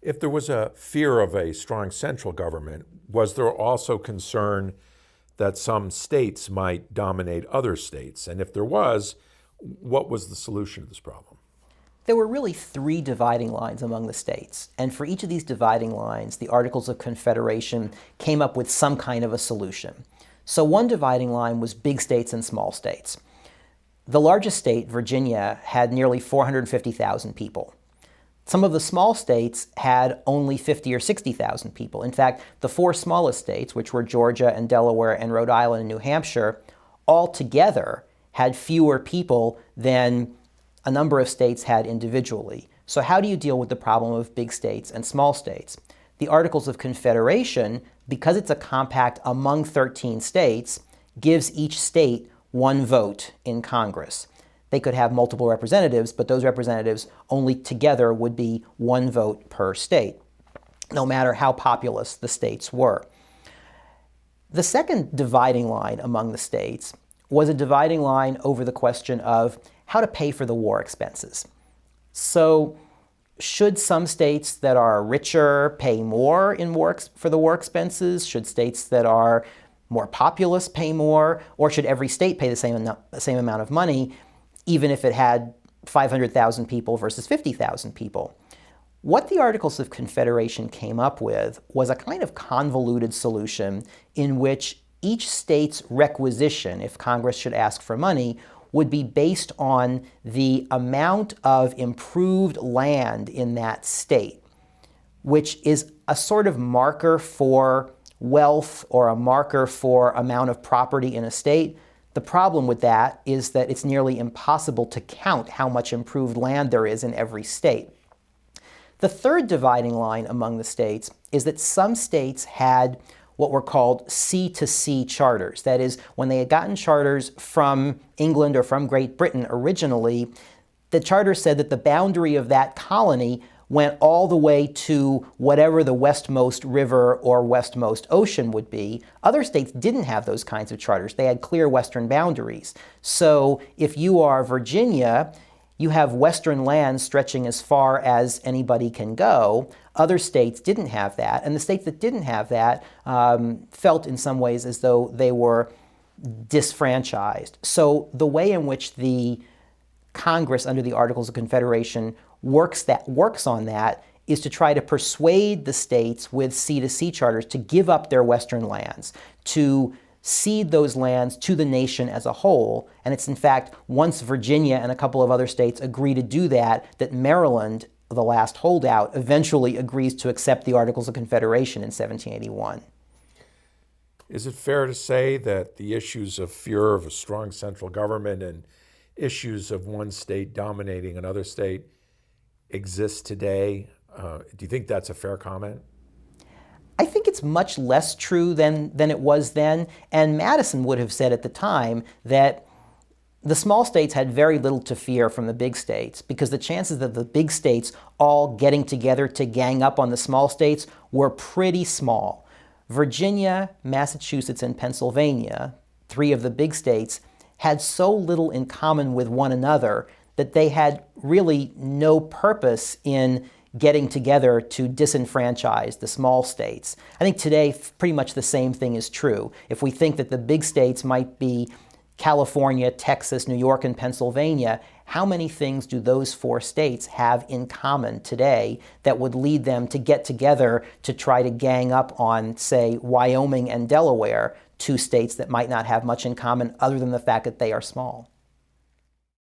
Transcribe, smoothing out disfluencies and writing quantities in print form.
If there was a fear of a strong central government, was there also concern that some states might dominate other states? And if there was, what was the solution to this problem? There were really three dividing lines among the states, and for each of these dividing lines, the Articles of Confederation came up with some kind of a solution. So one dividing line was big states and small states. The largest state, Virginia, had nearly 450,000 people. Some of the small states had only 50 or 60,000 people. In fact, the four smallest states, which were Georgia and Delaware and Rhode Island and New Hampshire, all together had fewer people than a number of states had individually. So how do you deal with the problem of big states and small states? The Articles of Confederation, because it's a compact among 13 states, gives each state one vote in Congress. They could have multiple representatives, but those representatives only together would be one vote per state, no matter how populous the states were. The second dividing line among the states was a dividing line over the question of how to pay for the war expenses. So should some states that are richer pay more for the war expenses? Should states that are more populous pay more? Or should every state pay the same amount of money, even if it had 500,000 people versus 50,000 people? What the Articles of Confederation came up with was a kind of convoluted solution in which each state's requisition, if Congress should ask for money, would be based on the amount of improved land in that state, which is a sort of marker for wealth or a marker for amount of property in a state. The problem with that is that it's nearly impossible to count how much improved land there is in every state. The third dividing line among the states is that some states had what were called sea-to-sea charters. That is, when they had gotten charters from England or from Great Britain originally, the charter said that the boundary of that colony went all the way to whatever the westmost river or westmost ocean would be. Other states didn't have those kinds of charters. They had clear western boundaries. So if you are Virginia, you have western lands stretching as far as anybody can go. Other states didn't have that, and the states that didn't have that felt in some ways as though they were disfranchised. So the way in which the Congress under the Articles of Confederation works on that is to try to persuade the states with sea-to-sea charters to give up their western lands, to cede those lands to the nation as a whole. And it's in fact, once Virginia and a couple of other states agree to do that, that Maryland, the last holdout, eventually agrees to accept the Articles of Confederation in 1781. Is it fair to say that the issues of fear of a strong central government and issues of one state dominating another state exist today? Do you think that's a fair comment? I think it's much less true than it was then, and Madison would have said at the time that the small states had very little to fear from the big states because the chances of the big states all getting together to gang up on the small states were pretty small. Virginia, Massachusetts, and Pennsylvania, three of the big states, had so little in common with one another that they had really no purpose in getting together to disenfranchise the small states. I think today pretty much the same thing is true. If we think that the big states might be California, Texas, New York, and Pennsylvania, how many things do those four states have in common today that would lead them to get together to try to gang up on, say, Wyoming and Delaware, two states that might not have much in common other than the fact that they are small?